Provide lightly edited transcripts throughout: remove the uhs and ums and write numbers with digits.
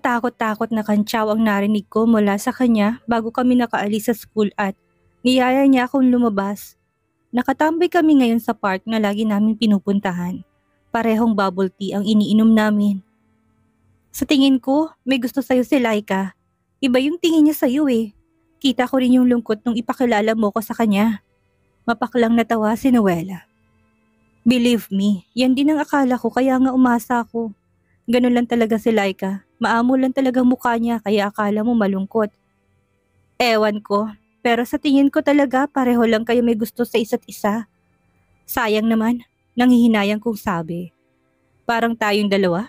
Katakot-takot na kantsaw ang narinig ko mula sa kanya bago kami nakaalis sa school at niyaya niya akong lumabas. Nakatambay kami ngayon sa park na lagi namin pinupuntahan. Parehong bubble tea ang iniinom namin. Sa tingin ko, may gusto sa'yo si Laika. Iba yung tingin niya sa'yo eh. Kita ko rin yung lungkot nung ipakilala mo ko sa kanya. Mapaklang natawa si Noela. Believe me, yan din ang akala ko kaya nga umasa ako. Ganun lang talaga si Laika. Maamo lang talaga mukha niya kaya akala mo malungkot. Ewan ko, pero sa tingin ko talaga pareho lang kayo may gusto sa isa't isa. Sayang naman, nanghihinayang kong sabi. Parang tayong dalawa?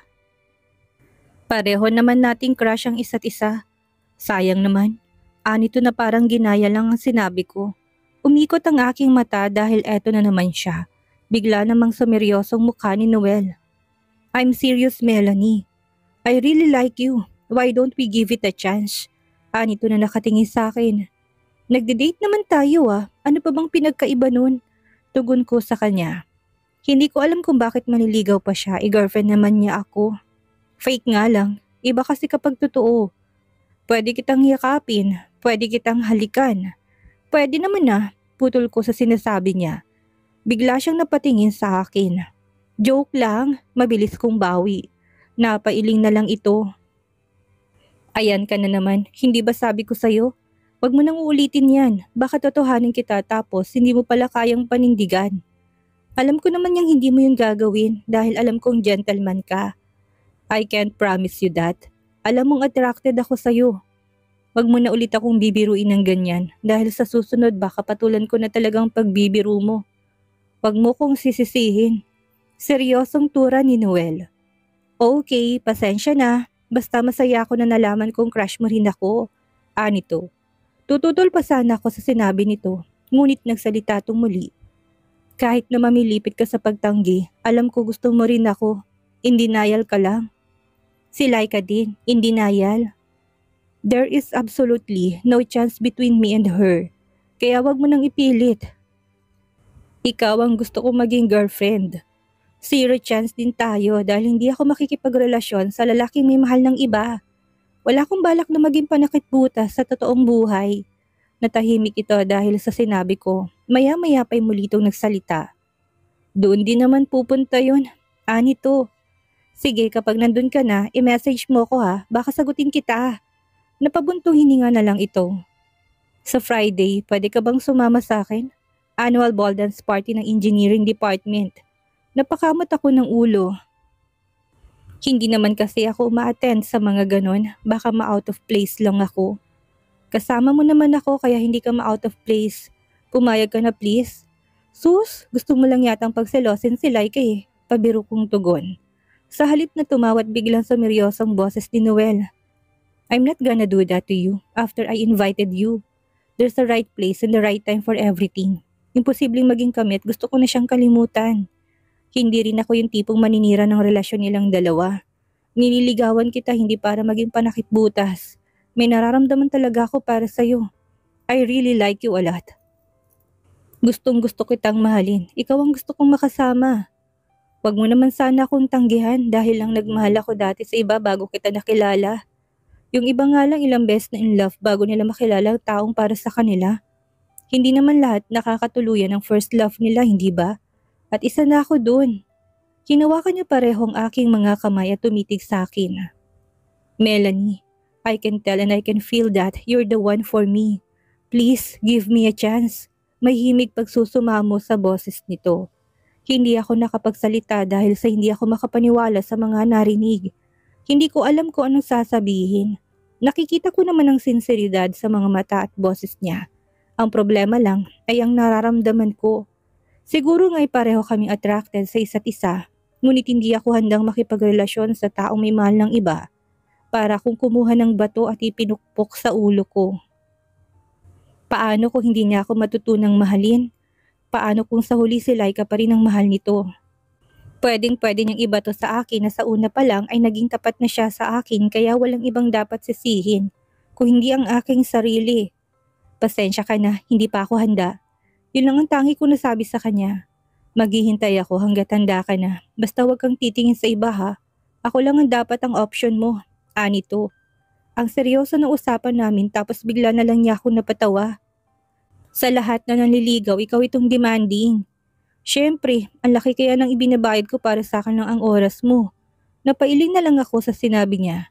Pareho naman nating crush ang isa't isa. Sayang naman, anito na parang ginaya lang ang sinabi ko. Umikot ang aking mata dahil eto na naman siya. Bigla namang sumeryosong mukha ni Noel. I'm serious, Melanie. I really like you. Why don't we give it a chance? Anito na nakatingin sa akin. Nagde-date naman tayo ah. Ano pa bang pinagkaiba nun? Tugon ko sa kanya. Hindi ko alam kung bakit maniligaw pa siya. I-girlfriend naman niya ako. Fake nga lang. Iba kasi kapag totoo. Pwede kitang yakapin. Pwede kitang halikan. Pwede naman na. Putol ko sa sinasabi niya. Bigla siyang napatingin sa akin. Joke lang. Mabilis kong bawi. Napailing na lang ito. Ayan ka na naman. Hindi ba sabi ko sa'yo? Huwag mo nang uulitin yan. Baka totohanin kita tapos hindi mo pala kayang panindigan. Alam ko naman yung hindi mo yung gagawin dahil alam kong gentleman ka. I can't promise you that. Alam mong attracted ako sa'yo. Huwag mo na ulit akong bibiruin ng ganyan dahil sa susunod baka patulan ko na talagang pagbibiru mo. Huwag mo kong sisisihin. Seryosong tura ni Noel. Okay, pasensya na. Basta masaya ako na nalaman kong crush mo rin ako. Anito. Tututol pa sana ako sa sinabi nito, ngunit nagsalita itong muli. Kahit na mamilipit ka sa pagtanggi, alam ko gusto mo rin ako. In denial ka lang. Si Laika din, in denial. There is absolutely no chance between me and her. Kaya wag mo nang ipilit. Ikaw ang gusto kong maging girlfriend. Zero chance din tayo dahil hindi ako makikipagrelasyon sa lalaking may mahal ng iba. Wala akong balak na maging panakitbutas sa totoong buhay. Natahimik ito dahil sa sinabi ko. Maya-maya pa'y muli itong nagsalita. Doon din naman pupunta yun. Anito. Sige, kapag nandun ka na, i-message mo ko ha. Baka sagutin kita. Napabuntong hininga na lang ito. Sa Friday, pwede ka bang sumama sa akin? Annual ball dance party ng engineering department. Napakamot ako ng ulo. Hindi naman kasi ako ma-attend sa mga ganon. Baka ma-out of place lang ako. Kasama mo naman ako kaya hindi ka ma-out of place. Pumayag ka na please. Sus, gusto mo lang yatang pagselosin si Laika eh. Pabiro kong tugon. Sa halip na tumawat biglang sumeryosong boses ni Noel. I'm not gonna do that to you after I invited you. There's a right place and the right time for everything. Imposibleng maging kami at gusto ko na siyang kalimutan. Hindi rin ako yung tipong maninira ng relasyon nilang dalawa. Nililigawan kita hindi para maging panakitbutas. May nararamdaman talaga ako para sa'yo. I really like you a lot. Gustong gusto kitang mahalin. Ikaw ang gusto kong makasama. Huwag mo naman sana akong tanggihan dahil lang nagmahal ako dati sa iba bago kita nakilala. Yung iba nga lang ilang beses na in love bago nila makilala ang taong para sa kanila. Hindi naman lahat nakakatuluyan ng first love nila, hindi ba? At isa na ako dun. Hinawakan niya parehong aking mga kamay at tumitig sa akin. Melanie, I can tell and I can feel that you're the one for me. Please, give me a chance. May himig pagsusumamo sa boses nito. Hindi ako nakapagsalita dahil sa hindi ako makapaniwala sa mga narinig. Hindi ko alam kung anong sasabihin. Nakikita ko naman ang sinseridad sa mga mata at boses niya. Ang problema lang ay ang nararamdaman ko. Siguro nga'y pareho kaming attracted sa isa't isa, ngunit hindi ako handang makipagrelasyon sa taong may mahal ng iba para kung kumuha ng bato at ipinukpok sa ulo ko. Paano kung hindi niya ako matutunang mahalin? Paano kung sa huli si Laika pa rin ang mahal nito? Pwedeng-pwede niyang ibato sa akin na sa una pa lang ay naging tapat na siya sa akin kaya walang ibang dapat sisihin, kung hindi ang aking sarili. Pasensya ka na, hindi pa ako handa. Yun lang ang tangi ko nasabi sa kanya. Maghihintay ako hanggat handa ka na. Basta huwag kang titingin sa iba ha. Ako lang ang dapat ang option mo. Anito. Ang seryoso ng usapan namin tapos bigla na lang niya ako napatawa. Sa lahat na nanliligaw, ikaw itong demanding. Siyempre, ang laki kaya ng ibinabayad ko para sa akin lang ang oras mo. Napailing na lang ako sa sinabi niya.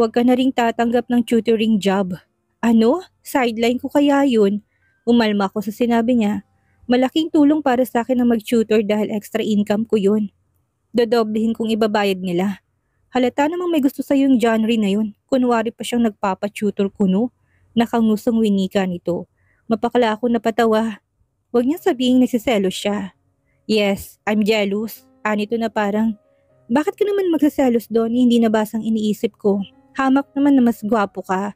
Huwag ka na ring tatanggap ng tutoring job. Ano? Sideline ko kaya yun? Umalma ako sa sinabi niya. Malaking tulong para sa akin na mag-tutor dahil extra income ko yun. Dodoblehin kong ibabayad nila. Halata namang may gusto sa yung genre na yun. Kunwari pa siyang nagpapa-tutor kuno. Nakangusong winika nito. Mapakala ako napatawa. Huwag niya sabihing nagsiselos siya. Yes, I'm jealous. Anito na parang, bakit ka naman magsiselos doon? Hindi nabasang iniisip ko. Hamak naman na mas gwapo ka.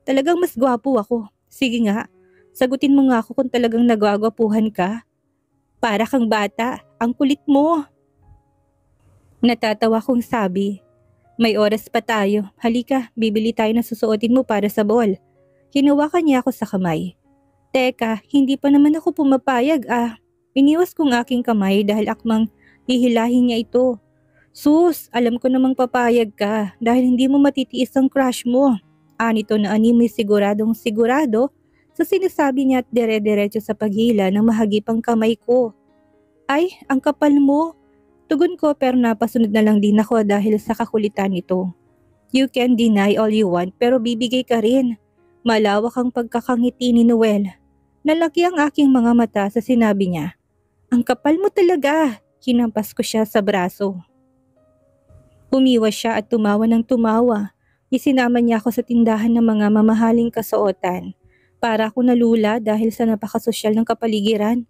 Talagang mas gwapo ako. Sige nga, sagutin mo nga ako kung talagang nagwagwapuhan ka. Para kang bata, ang kulit mo. Natatawa kong sabi. May oras pa tayo. Halika, bibili tayo ng susuotin mo para sa ball. Hinawakan niya ako sa kamay. Teka, hindi pa naman ako pumapayag ah. Iniwas kong aking kamay dahil akmang hihilahin niya ito. Sus, alam ko namang papayag ka dahil hindi mo matitiis ang crush mo. Anito na animoy siguradong sigurado sa sinasabi niya at dire-diretso sa paghila ng mahagipang kamay ko. Ay, ang kapal mo. Tugon ko pero napasunod na lang din ako dahil sa kakulitan nito. You can deny all you want pero bibigay ka rin. Malawak ang pagkakangiti ni Noel. Nalaki ang aking mga mata sa sinabi niya. Ang kapal mo talaga. Hinampas ko siya sa braso. Umiwas siya at tumawa ng tumawa. Isinama niya ako sa tindahan ng mga mamahaling kasuotan. Para ako nalula dahil sa napakasosyal ng kapaligiran.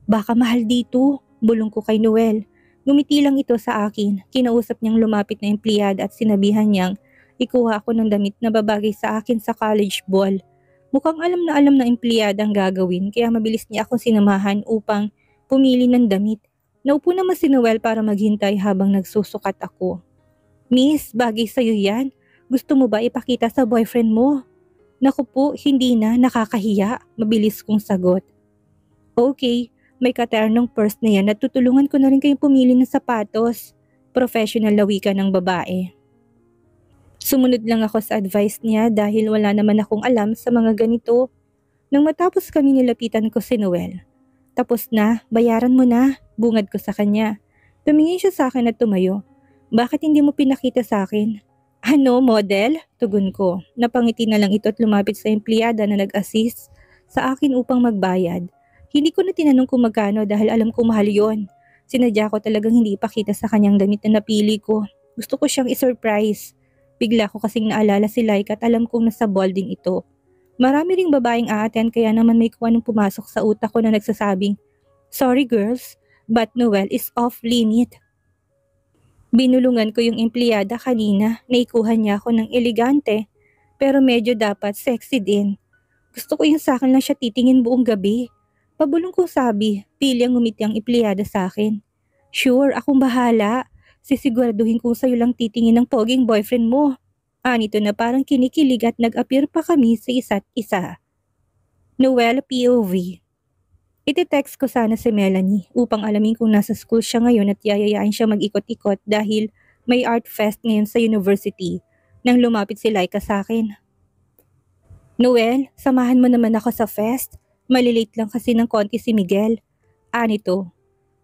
Baka mahal dito, bulong ko kay Noel. Ngumiti lang ito sa akin. Kinausap niyang lumapit na empleyada at sinabihan niyang ikuha ako ng damit na babagay sa akin sa college ball. Mukhang alam na empleyada ang gagawin kaya mabilis niya akong sinamahan upang pumili ng damit. Naupo naman si Noel para maghintay habang nagsusukat ako. Miss, bagay sa'yo yan. Gusto mo ba ipakita sa boyfriend mo? Naku po, hindi na, nakakahiya. Mabilis kong sagot. Okay, may katernong purse na yan at tutulungan ko na rin kayong pumili ng sapatos. Professional na wika ng babae. Sumunod lang ako sa advice niya dahil wala naman akong alam sa mga ganito. Nang matapos kami nilapitan ko si Noel. Tapos na, bayaran mo na, bungad ko sa kanya. Tumingin siya sa akin at tumayo. Bakit hindi mo pinakita sa akin? Ano, model? Tugon ko. Napangiti na lang ito at lumapit sa empleyada na nag-assist sa akin upang magbayad. Hindi ko na tinanong kung magkano dahil alam kong mahal yon. Sinadya ko talagang hindi ipakita sa kanyang damit na napili ko. Gusto ko siyang isurprise. Bigla ko kasing naalala si Laika at alam kong nasa balding ito. Marami ring babaeng aaten kaya naman may kung anong pumasok sa utak ko na nagsasabing, sorry girls, but Noel is off limit. Binulungan ko yung empleyada kanina, naikuha niya ako ng elegante, pero medyo dapat sexy din. Gusto ko yung sa akin lang siya titingin buong gabi. Pabulong kong sabi, pilyang ngumiti ang empleyada sa akin. Sure, akong bahala. Sisiguraduhin kong sa'yo lang titingin ng poging boyfriend mo. Anito na parang kinikilig at nag-appear pa kami sa isa't isa. Noel POV. Iti-text ko sana si Melanie upang alamin kung nasa school siya ngayon at yayayain siya mag-ikot-ikot dahil may art fest ngayon sa university nang lumapit si Laika sa akin. Noel, samahan mo naman ako sa fest. Malilate lang kasi ng konti si Miguel. Anito.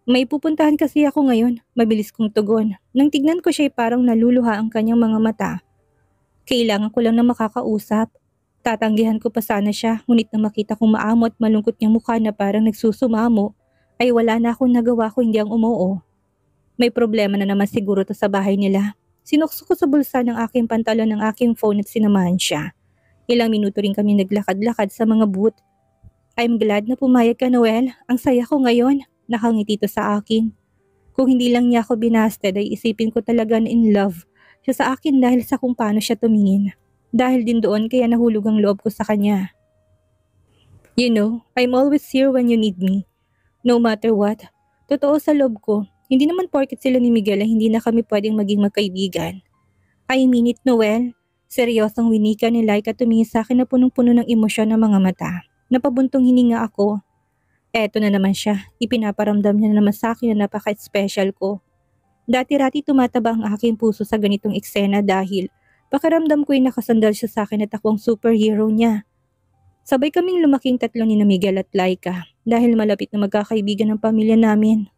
May pupuntahan kasi ako ngayon, mabilis kong tugon. Nang tignan ko siya parang naluluha ang kanyang mga mata. Kailangan ko lang na makakausap. Tatanggihan ko pa sana siya, ngunit na makita kong maamot malungkot niyang mukha na parang nagsusumamo, ay wala na akong nagawa kung hindi ang umuo. May problema na naman siguro to sa bahay nila. Sinukso ko sa bulsa ng aking pantalon ng aking phone at sinamahan siya. Ilang minuto rin kami naglakad-lakad sa mga booth. I'm glad na pumayag ka, Noel. Ang saya ko ngayon. Nakangiti to sa akin. Kung hindi lang niya ako binasted ay isipin ko talaga na in love siya sa akin dahil sa kung paano siya tumingin. Dahil din doon kaya nahulog ang loob ko sa kanya. You know, I'm always here when you need me. No matter what. Totoo sa loob ko, hindi naman porket sila ni Miguel ay hindi na kami pwedeng maging magkaibigan. I mean it, Noel. Seryosong winika ni Laika tumingin sa akin na punong-puno ng emosyon ng mga mata. Napabuntong hininga ako. Eto na naman siya, ipinaparamdam niya na naman sa akin na napaka-special ko. Dati-rati tumataba ang aking puso sa ganitong eksena dahil Pakiramdam ko ay nakasandal siya sa akin at ako ang superhero niya. Sabay kaming lumaking tatlo ni na Miguel at Laika dahil malapit na magkakaibigan ng pamilya namin.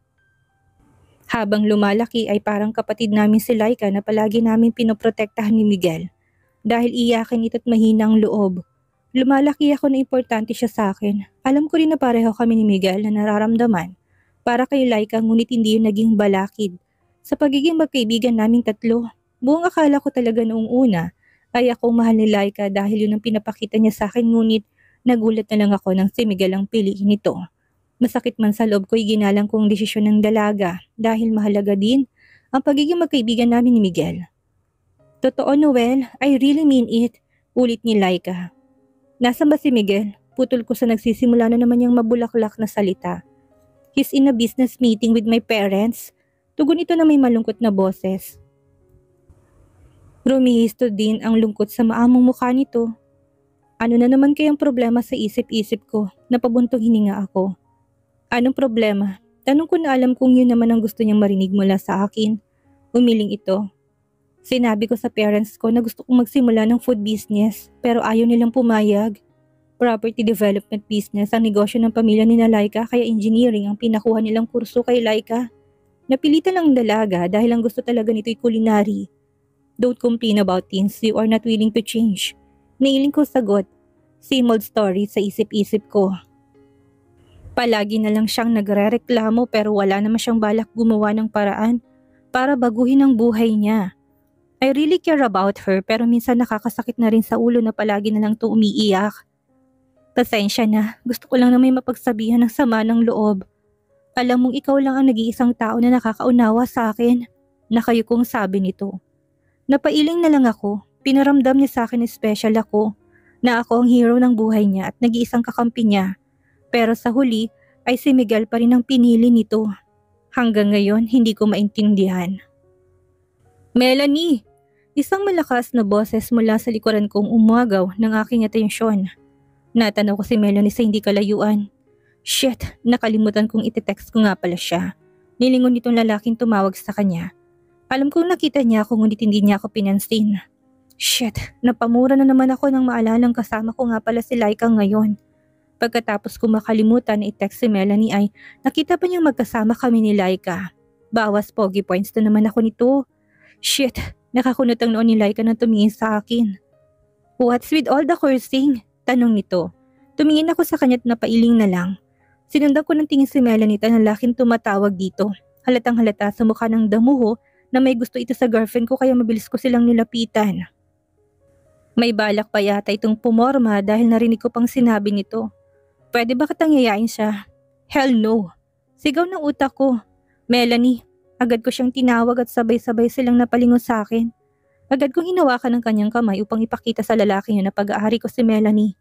Habang lumalaki ay parang kapatid namin si Laika na palagi namin pinoprotektahan ni Miguel. Dahil iyakin ito't mahinang loob. Lumalaki ako na importante siya sa akin. Alam ko rin na pareho kami ni Miguel na nararamdaman. Para kay Laika ngunit hindi yun naging balakid. Sa pagiging magkaibigan naming tatlo, buong akala ko talaga noong una ay akong mahal ni Laika dahil yun ang pinapakita niya sa akin ngunit nagulat na lang ako nang si Miguel ang piliin nito. Masakit man sa loob ko'y ginalang kong desisyon ng dalaga dahil mahalaga din ang pagiging magkaibigan namin ni Miguel. Totoo Noel, I really mean it, ulit ni Laika. Nasaan ba si Miguel? Putol ko sa nagsisimula na naman niyang mabulaklak na salita. He's in a business meeting with my parents. Tugon ito na may malungkot na boses. Rumihisto din ang lungkot sa maamong mukha nito. Ano na naman kayang problema sa isip-isip ko? Napabuntong hininga ako. Anong problema? Tanong ko na alam kung yun naman ang gusto niyang marinig mula sa akin. Umiling ito. Sinabi ko sa parents ko na gusto kong magsimula ng food business pero ayaw nilang pumayag. Property development business ang negosyo ng pamilya ni Laika kaya engineering ang pinakuha nilang kurso kay Laika. Napilitan lang dalaga dahil ang gusto talaga nito'y culinary. Don't complain about things you are not willing to change. Nailing ko sagot. Same old story sa isip-isip ko. Palagi na lang siyang nagrereklamo pero wala naman siyang balak gumawa ng paraan para baguhin ang buhay niya. I really care about her pero minsan nakakasakit na rin sa ulo na palagi na lang ito umiiyak. Pasensya na, gusto ko lang na may mapagsabihan ng sama ng loob. Alam mong ikaw lang ang nag-iisang tao na nakakaunawa sa akin. Nakayukong sabi nito. Napailing na lang ako, pinaramdam niya sa akin na special ako, na ako ang hero ng buhay niya at nag-iisang kakampi niya. Pero sa huli ay si Miguel pa rin ang pinili nito. Hanggang ngayon hindi ko maintindihan. Melanie! Isang malakas na boses mula sa likuran kong umagaw ng aking atensyon. Natanaw ko si Melanie sa hindi kalayuan. Shit, nakalimutan kong iti-text ko nga pala siya. Nilingon nitong lalaking tumawag sa kanya. Alam kong nakita niya ako ngunit hindi niya ako pinansin. Shit, napamura na naman ako nang maalalang kasama ko nga pala si Laika ngayon. Pagkatapos ko makalimutan na i-text si Melanie ay nakita pa niyang magkasama kami ni Laika. Bawas pogi points na naman ako nito. Shit, nakakunot ang noon ni Laika na tumingin sa akin. What's with all the cursing? Tanong nito. Tumingin ako sa kanya't napailing na lang. Sinundan ko ng tingin si Melanie at lalaking tumatawag dito. Halatang halata sa mukha ng damuho na may gusto ito sa girlfriend ko kaya mabilis ko silang nilapitan. May balak pa yata itong pumorma dahil narinig ko pang sinabi nito. Pwede ba kitang yayain siya? Hell no. Sigaw ng utak ko. Melanie, agad ko siyang tinawag at sabay-sabay silang napalingon sa akin. Agad kong hinawakan ng kanyang kamay upang ipakita sa lalaki yun na pag-aari ko si Melanie.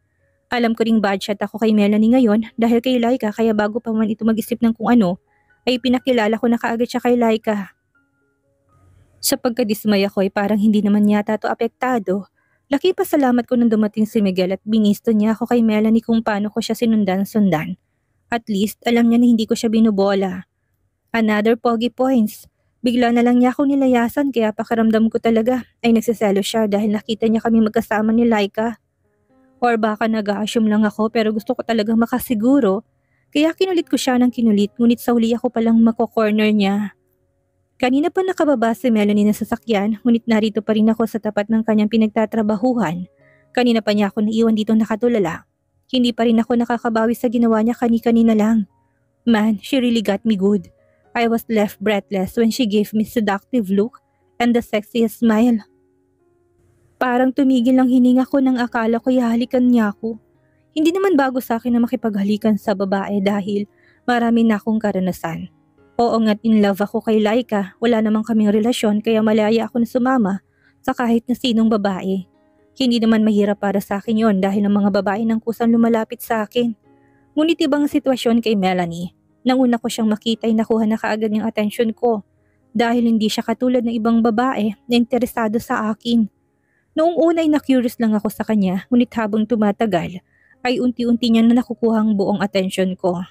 Alam ko ring bad shot ako kay Melanie ngayon dahil kay Laika kaya bago pa man ito mag-isip ng kung ano, ay pinakilala ko na kaagad siya kay Laika. Sa pagkadismay ako ay parang hindi naman yata to apektado. Laki pa salamat ko nang dumating si Miguel at binisto niya ako kay Melanie kung paano ko siya sinundan-sundan. At least alam niya na hindi ko siya binubola. Another pogi points. Bigla na lang niya ako nilayasan kaya pakiramdam ko talaga ay nagsiselo siya dahil nakita niya kami magkasama ni Laika. Or baka nag-a-assume lang ako pero gusto ko talagang makasiguro. Kaya kinulit ko siya ng kinulit ngunit sa huli ako palang mako-corner niya. Kanina pa nakababa si Melanie na sasakyan ngunit narito pa rin ako sa tapat ng kanyang pinagtatrabahuhan. Kanina pa niya ako naiwan dito nakatulala. Hindi pa rin ako nakakabawi sa ginawa niya kani-kanina lang. Man, she really got me good. I was left breathless when she gave me seductive look and the sexiest smile. Parang tumigil ang hininga ko nang akala ko halikan niya ako. Hindi naman bago sa akin na makipaghalikan sa babae dahil marami na akong karanasan. Oo nga't in love ako kay Laika, wala namang kaming relasyon kaya malaya ako na sumama sa kahit na sinong babae. Hindi naman mahirap para sa akin yon dahil ang mga babae nang kusang lumalapit sa akin. Ngunit ibang sitwasyon kay Melanie. Nang una ko siyang makita ay nakuha na kaagad yung atensyon ko dahil hindi siya katulad ng ibang babae na interesado sa akin. Noong una ay na-curious lang ako sa kanya ngunit habang tumatagal ay unti-unti niya na nakukuha ang buong atensyon ko.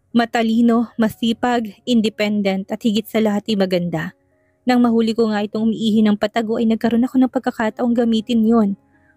Matalino, masipag, independent at higit sa lahat ay maganda. Nang mahuli ko nga itong umiihi ng patago ay nagkaroon ako ng pagkakataong gamitin yon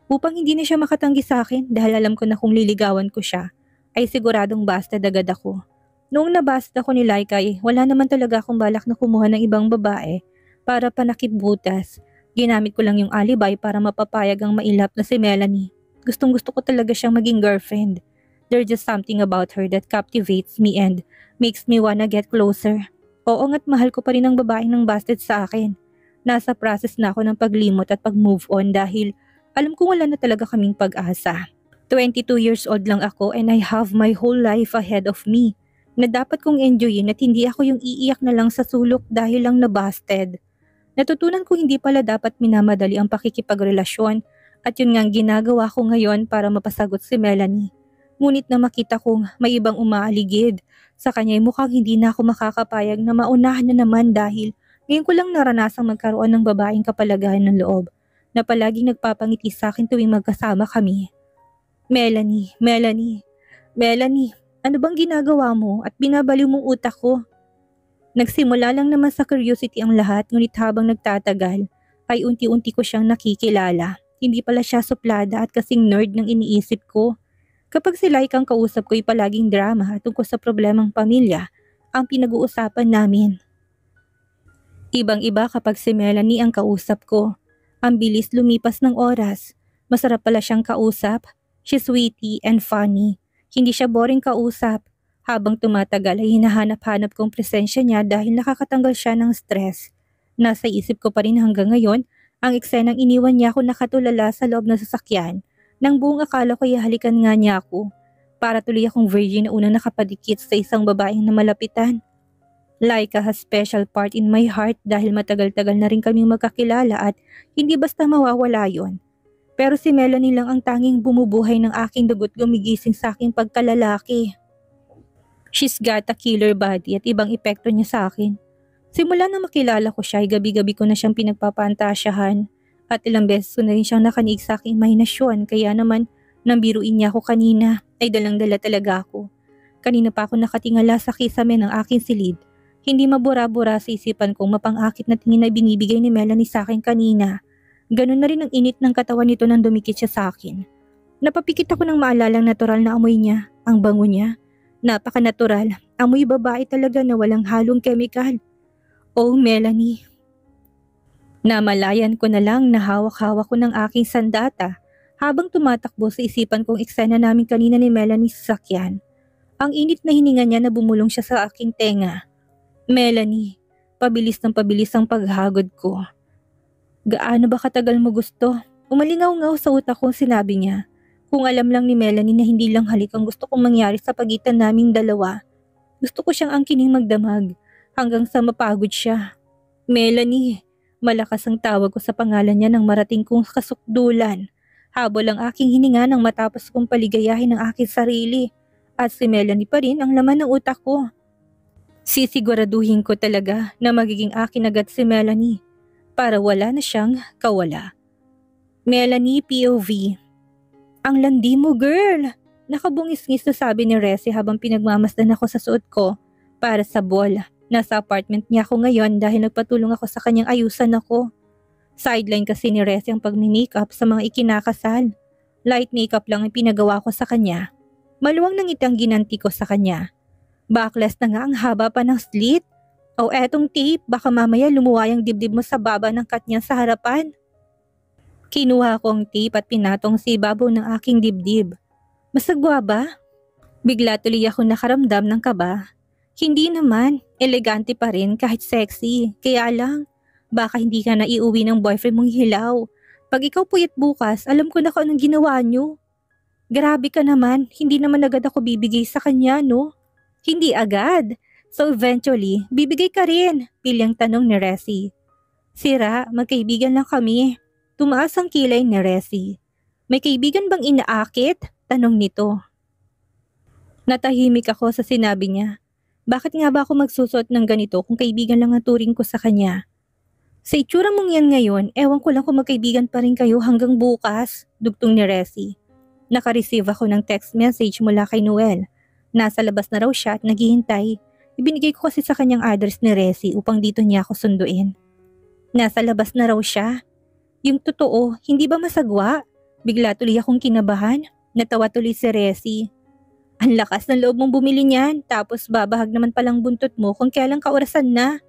upang hindi na siya makatanggi sa akin dahil alam ko na kung liligawan ko siya ay siguradong bastard agad ako. Noong nabasta ko ni Laika ay wala naman talaga akong balak na kumuha ng ibang babae para panakitbutas. Ginamit ko lang yung alibay para mapapayag ang mailap na si Melanie. Gustong gusto ko talaga siyang maging girlfriend. There's just something about her that captivates me and makes me wanna get closer. Oo nga't mahal ko pa rin ang babaeng ng bastard sa akin. Nasa process na ako ng paglimot at pag-move on dahil alam kong wala na talaga kaming pag-asa. 22 years old lang ako and I have my whole life ahead of me na dapat kong enjoyin at hindi ako yung iiyak na lang sa sulok dahil lang nabasted. Natutunan ko hindi pala dapat minamadali ang pakikipagrelasyon at yun nga ang ginagawa ko ngayon para mapasagot si Melanie. Ngunit na makita kong may ibang umaaligid sa kanya ay mukhang hindi na ako makakapayag na maunahan na naman dahil ngayon ko lang naranasang magkaroon ng babaeng kapalagayan ng loob na palaging nagpapangiti sa akin tuwing magkasama kami. Melanie, Melanie, Melanie, ano bang ginagawa mo at binabaliw mong utak ko? Nagsimula lang naman sa curiosity ang lahat ngunit habang nagtatagal ay unti-unti ko siyang nakikilala. Hindi pala siya suplada at kasing nerd ng iniisip ko. Kapag si Laika ang kausap ko ay palaging drama tungkol sa problemang pamilya ang pinag-uusapan namin. Ibang-iba kapag si Melanie ang kausap ko. Ang bilis lumipas ng oras. Masarap pala siyang kausap. She's witty and funny. Hindi siya boring kausap. Habang tumatagal ay hinahanap-hanap kong presensya niya dahil nakakatanggal siya ng stress. Nasa isip ko pa rin hanggang ngayon ang eksenang iniwan niya ako nakatulala sa loob ng sasakyan nang buong akala ko halikan nga niya ako. Para tuloy akong virgin na unang nakapadikit sa isang babaeng na malapitan. Laika has special part in my heart dahil matagal-tagal na rin kaming magkakilala at hindi basta mawawala yon. Pero si Melanie lang ang tanging bumubuhay ng aking dugo't gumigising sa aking pagkalalaki. She's got a killer body at ibang epekto niya sa akin. Simula na makilala ko siya ay gabi-gabi ko na siyang pinagpapantasyahan at ilang beses ko na rin siyang nakaniig sa aking imahinasyon kaya naman nang biruin niya ako kanina ay dalang-dala talaga ako. Kanina pa ako nakatingala sa kisame ng aking silid. Hindi mabura-bura sa isipan kong mapang-akit na tingin na binibigay ni Melanie sa akin kanina. Ganun na rin ang init ng katawan nito nang dumikit siya sa akin. Napapikit ako ng maalalang natural na amoy niya, ang bango niya. Napaka-natural, amoy babae talaga na walang halong kemikal. Oh Melanie. Namalayan ko na lang na hawak-hawak ko ng aking sandata habang tumatakbo sa isipan kong eksena namin kanina ni Melanie sa sakyan. Ang init na hininga niya na bumulong siya sa aking tenga. Melanie, pabilis ng pabilis ang paghagod ko. Gaano ba katagal mo gusto? Umalingaw-ngaw sa utak kong sinabi niya. Kung alam lang ni Melanie na hindi lang halik ang gusto kong mangyari sa pagitan naming dalawa. Gusto ko siyang angkining magdamag hanggang sa mapagod siya. Melanie, malakas ang tawag ko sa pangalan niya nang marating kong kasukdulan. Habol ang aking hininga nang matapos kong paligayahin ang aking sarili. At si Melanie pa rin ang laman ng utak ko. Sisiguraduhin ko talaga na magiging akin agad si Melanie para wala na siyang kawala. Melanie POV. Ang landi mo, girl! Nakabungis-ngis na sabi ni Resi habang pinagmamasdan ako sa suot ko para sa ball. Nasa apartment niya ako ngayon dahil nagpatulong ako sa kanyang ayusan ako. Sideline kasi ni Resi ang pagmi-makeup sa mga ikinakasal. Light makeup lang ang pinagawa ko sa kanya. Maluwang nang itang ginanti ko sa kanya. Backless na nga ang haba pa ng slit. O etong tape, baka mamaya lumuwa yung dibdib mo sa baba ng cut niya sa harapan. Kinuha ko ang tape at pinatong sa ibabaw ng aking dibdib. Masagwa ba? Bigla tuloy ako nakaramdam ng kaba. Hindi naman, elegante pa rin kahit sexy. Kaya lang, baka hindi ka na iuwi ng boyfriend mong hilaw. Pag ikaw puyat bukas, alam ko na kung anong ginawa niyo. Grabe ka naman, hindi naman agad ako bibigay sa kanya, no? Hindi agad. So eventually, bibigay ka rin, pilyang tanong ni Resi. Sira, magkaibigan lang kami. Tumaas ang kilay ni Resi. May kaibigan bang inaakit? Tanong nito. Natahimik ako sa sinabi niya. Bakit nga ba ako magsusuot ng ganito kung kaibigan lang ang turing ko sa kanya? Sa itsura mong yan ngayon, ewan ko lang kung magkaibigan pa rin kayo hanggang bukas, dugtong ni Resi. Naka-receive ako ng text message mula kay Noel. Nasa labas na raw siya at naghihintay. Ibinigay ko kasi sa kanyang address ni Resi upang dito niya ako sunduin. Nasa labas na raw siya. Yung totoo, hindi ba masagwa? Bigla tuloy akong kinabahan. Natawa tuloy si Resi. Ang lakas ng loob mong bumili niyan, tapos babahag naman palang buntot mo kung kailang kaorasan na.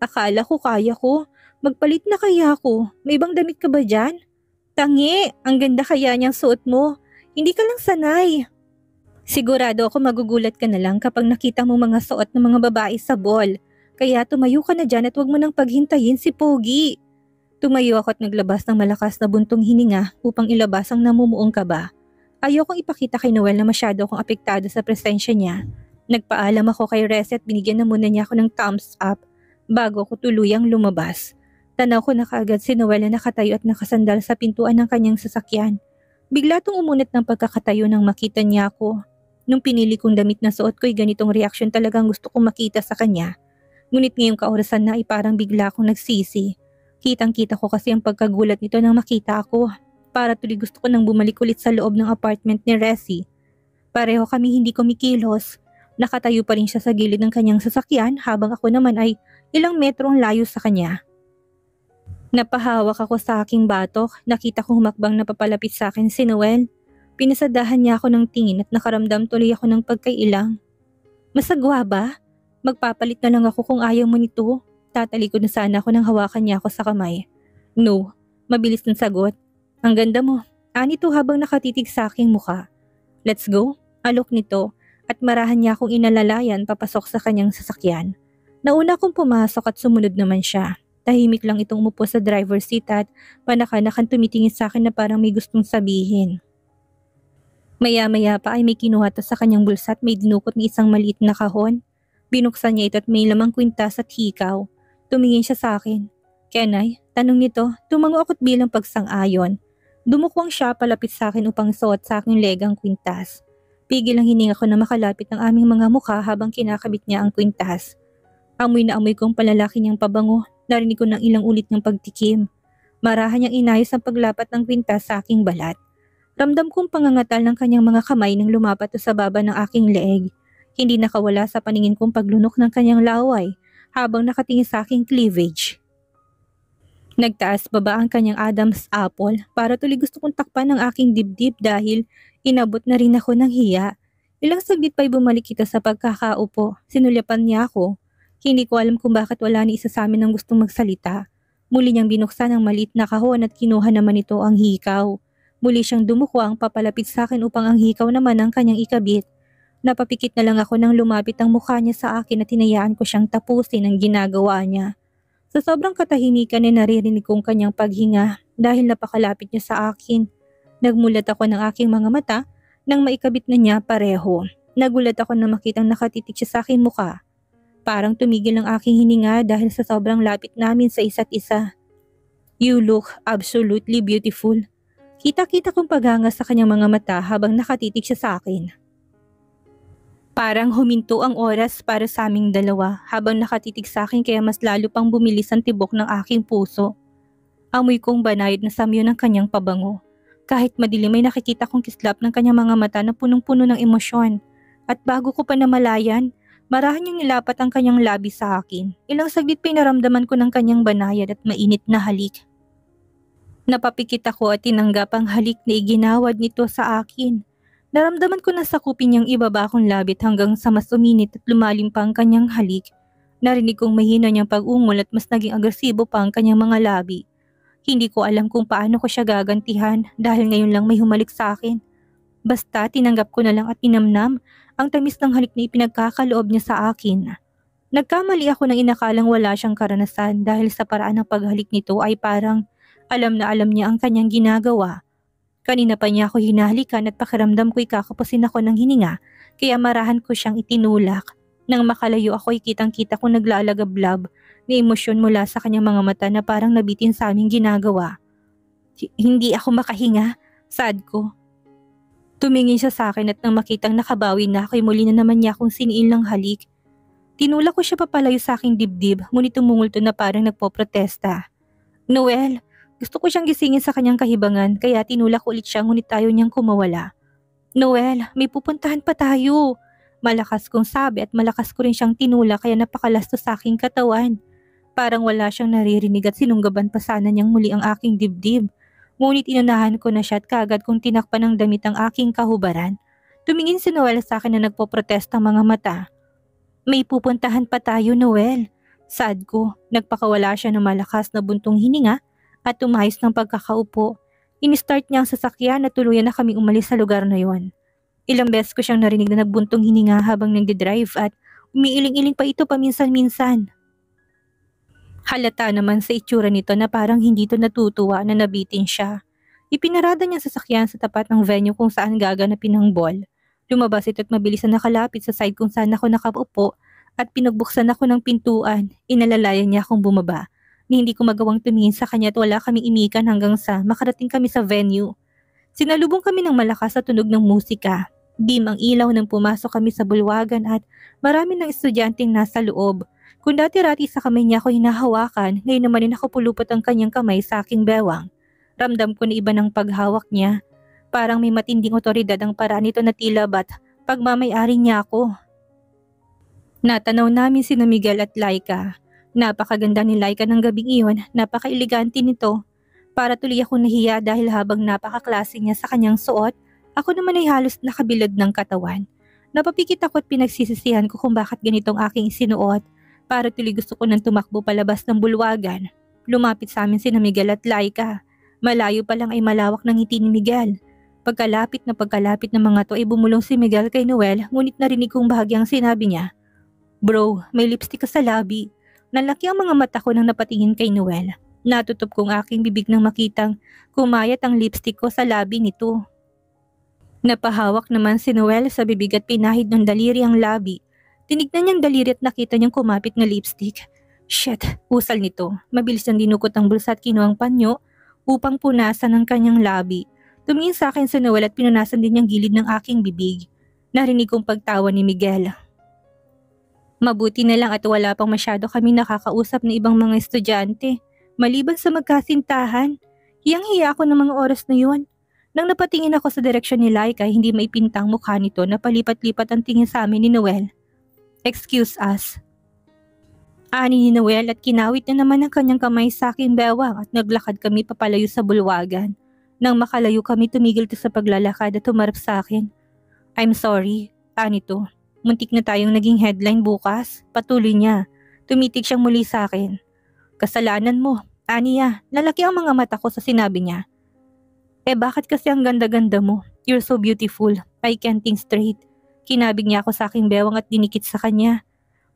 Akala ko kaya ko. Magpalit na kaya ako. May ibang damit ka ba dyan? Tangi, ang ganda kaya niyang suot mo. Hindi ka lang sanay. Sigurado ako magugulat ka na lang kapag nakita mo mga suot ng mga babae sa ball. Kaya tumayo ka na dyan at huwag mo nang paghintayin si Pogi. Tumayo ako at naglabas ng malakas na buntong hininga upang ilabas ang namumuong kaba. Ayokong ipakita kay Noel na masyado akong apektado sa presensya niya. Nagpaalam ako kay Resi at binigyan na muna niya ako ng thumbs up bago ako tuluyang lumabas. Tanaw ko na kaagad si Noel na nakatayo at nakasandal sa pintuan ng kanyang sasakyan. Bigla tong umunat ng pagkakatayo nang makita niya ako. Nung pinili kong damit na suot ko'y ganitong reaksyon talagang gusto kong makita sa kanya. Ngunit ngayong kaorasan na ay parang bigla akong nagsisi. Kitang-kita ko kasi ang pagkagulat nito nang makita ako. Para tuloy gusto ko nang bumalik ulit sa loob ng apartment ni Resi. Pareho kami hindi kumikilos. Nakatayo pa rin siya sa gilid ng kanyang sasakyan habang ako naman ay ilang metro ang layo sa kanya. Napahawak ako sa aking batok, nakita ko humakbang na papalapit sa akin si Noel. Pinasadahan niya ako ng tingin at nakaramdam tuloy ako ng pagkailang. Masagwa ba? Magpapalit na lang ako kung ayaw mo nito. Tatalikod na sana ako nang hawakan niya ako sa kamay. No, mabilis ng sagot. Ang ganda mo, anito habang nakatitig sa aking muka. Let's go, alok nito at marahan niya akong inalalayan papasok sa kanyang sasakyan. Nauna akong pumasok at sumunod naman siya. Tahimik lang itong umupo sa driver's seat at panakanakan tumitingin sa akin na parang may gustong sabihin. Maya-maya pa ay may kinuha to sa kanyang bulsa at may dinukot na isang maliit na kahon. Binuksan niya ito at may lamang kwintas at hikaw. Tumingin siya sa akin. Kenay, tanong nito, tumango ako't bilang pagsang-ayon. Dumukwang siya palapit sa akin upang suot sa aking legang kwintas. Pigil ang hininga ko na makalapit ang aming mga mukha habang kinakabit niya ang kwintas. Amoy na amoy kong palalaki niyang pabango, narinig ko ng ilang ulit ng pagtikim. Marahan niyang inayos ang paglapat ng kwintas sa aking balat. Ramdam kong pangangatal ng kanyang mga kamay nang lumapat sa baba ng aking leeg. Hindi nakawala sa paningin kong paglunok ng kanyang laway habang nakatingin sa aking cleavage. Nagtaas baba ang kanyang Adam's apple para tuloy gusto kong takpan ng aking dibdib dahil inabot na rin ako ng hiya. Ilang saglit pa'y bumalik ito sa pagkakaupo. Sinulyapan niya ako. Hindi ko alam kung bakit wala ni isa sa amin ang gustong magsalita. Muli niyang binuksan ang maliit na kahon at kinuha naman ito ang hikaw. Muli siyang dumukwang papalapit sa akin upang ang hikaw naman ang kanyang ikabit. Napapikit na lang ako nang lumapit ang mukha niya sa akin at hinayaan ko siyang tapusin ang ginagawa niya. Sa sobrang katahimikan ay naririnig kong kanyang paghinga dahil napakalapit niya sa akin. Nagmulat ako ng aking mga mata nang maikabit na niya pareho. Nagulat ako na makitang nakatitig siya sa aking mukha. Parang tumigil ang aking hininga dahil sa sobrang lapit namin sa isa't isa. You look absolutely beautiful. Kita-kita kong paghanga sa kanyang mga mata habang nakatitig siya sa akin. Parang huminto ang oras para sa aming dalawa habang nakatitig sa akin kaya mas lalo pang bumilis ang tibok ng aking puso. Amoy kong banayad na samyo ng kanyang pabango. Kahit madilim ay nakikita kong kislap ng kanyang mga mata na punong-puno ng emosyon. At bago ko pa namalayan, marahan niyang nilapat ang kanyang labi sa akin. Ilang saglit pinaramdaman ko ng kanyang banayad at mainit na halik. Napapikit ako at tinanggap ang halik na iginawad nito sa akin. Naramdaman ko na sakupin niyang ibaba akong labit hanggang sa mas uminit at lumalim pa ang kanyang halik. Narinig kong mahina niyang pag-ungol at mas naging agresibo pa ang kanyang mga labi. Hindi ko alam kung paano ko siya gagantihan dahil ngayon lang may humalik sa akin. Basta tinanggap ko na lang at tinamnam ang tamis ng halik na ipinagkakaloob niya sa akin. Nagkamali ako ng inakalang wala siyang karanasan dahil sa paraan ng paghalik nito ay parang alam na alam niya ang kanyang ginagawa. Kanina pa niya ako hinahalikan at pakiramdam ko'y kakapusin ako ng hininga kaya marahan ko siyang itinulak. Nang makalayo ako'y kitang-kita kong naglalagablab na emosyon mula sa kanyang mga mata na parang nabitin sa aming ginagawa. Hindi ako makahinga, sad ko. Tumingin siya sa akin at nang makitang nakabawi na ako'y muli na naman niya akong siniil ng halik. Tinulak ko siya papalayo sa aking dibdib ngunit tumungulto na parang nagpoprotesta. Noel! Gusto ko siyang gisingin sa kanyang kahibangan kaya tinulak ulit siya ngunit ayaw niyang kumawala. Noel, may pupuntahan pa tayo. Malakas kong sabi at malakas ko rin siyang tinulak kaya napakalastos sa aking katawan. Parang wala siyang naririnig at sinunggaban pa sana niyang muli ang aking dibdib. Ngunit inunahan ko na siya at kaagad kong tinakpan ng damit ang aking kahubaran. Tumingin si Noel sa akin na nagpoprotesta ang mga mata. May pupuntahan pa tayo, Noel. Sad ko, nagpakawala siya ng malakas na buntong hininga at tumayos ng pagkakaupo. Inistart niya ang sasakyan at tuluyan na kami umalis sa lugar na yon. Ilang beses ko siyang narinig na nagbuntong hininga habang nagdidrive at umiiling-iling pa ito paminsan-minsan. Halata naman sa itsura nito na parang hindi ito natutuwa na nabitin siya. Ipinarada niya ang sasakyan sa tapat ng venue kung saan gaganapin ang ball. Lumabas ito at mabilis na nakalapit sa side kung saan ako nakaupo at pinagbuksan ako ng pintuan. Inalalayan niya akong bumaba. Ni hindi ko magawang tumingin sa kanya at wala kaming imikan hanggang sa makarating kami sa venue. Sinalubong kami ng malakas na tunog ng musika. Dim ang ilaw nang pumasok kami sa bulwagan at marami ng estudyanteng nasa loob. Kung dati-rati sa kamay niya ako hinahawakan, ngayon naman ay nakapulupot ang kanyang kamay sa aking bewang. Ramdam ko na iba ng paghawak niya. Parang may matinding otoridad ang paraan nito na tila ba't pagmamay-ari niya ako. Natanaw namin sina Miguel at Laika. Napakaganda ni Laika ng gabing iyon, napaka-elegante nito. Para tuloy akong nahiya dahil habang napakaklase niya sa kanyang suot, ako naman ay halos nakabilad ng katawan. Napapikit ako at pinagsisisihan ko kung bakit ganitong aking sinuot. Para tuloy gusto ko nang tumakbo palabas ng bulwagan. Lumapit sa amin sina Miguel at Laika. Malayo pa lang ay malawak ng ngiti ni Miguel. Pagkalapit ng mga to ay bumulong si Miguel kay Noel, ngunit narinig kong bahagyang sinabi niya, "Bro, may lipstick ka sa labi." Nalaki ang mga mata ko nang napatingin kay Noel. Natutup kong aking bibig nang makitang kumayat ang lipstick ko sa labi nito. Napahawak naman si Noel sa bibig at pinahid ng daliri ang labi. Tinignan niyang daliri at nakita niyang kumapit na lipstick. Shit, usal nito. Mabilis niyang dinukot ang bulsa at kinuha ang panyo upang punasan ang kanyang labi. Tumingin sa akin si Noel at pinunasan din niyang gilid ng aking bibig. Narinig kong pagtawa ni Miguel. Mabuti na lang at wala pang masyado kami nakakausap na ibang mga estudyante. Maliban sa magkasintahan, hiyang-hiya ako ng mga oras na yun. Nang napatingin ako sa direksyon ni Laika, hindi maipintang mukha nito na palipat-lipat ang tingin sa amin ni Noel. "Excuse us." Ani ni Noel at kinawit na naman ang kanyang kamay sa aking bewang at naglakad kami papalayo sa bulwagan. Nang makalayo kami, tumigil ito sa paglalakad at humarap sa akin. "I'm sorry," ani to. "Muntik na tayong naging headline bukas." Patuloy niya. Tumitig siyang muli sa akin. "Kasalanan mo." Aniya, nalaki ang mga mata ko sa sinabi niya. Bakit kasi ang ganda-ganda mo? You're so beautiful. I can't think straight." Kinabig niya ako sa aking bewang at dinikit sa kanya.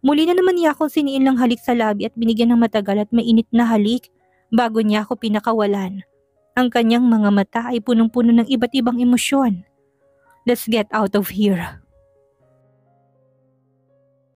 Muli na naman niya akong siniin ng halik sa labi at binigyan ng matagal at mainit na halik bago niya ako pinakawalan. Ang kanyang mga mata ay punong-puno ng iba't ibang emosyon. "Let's get out of here."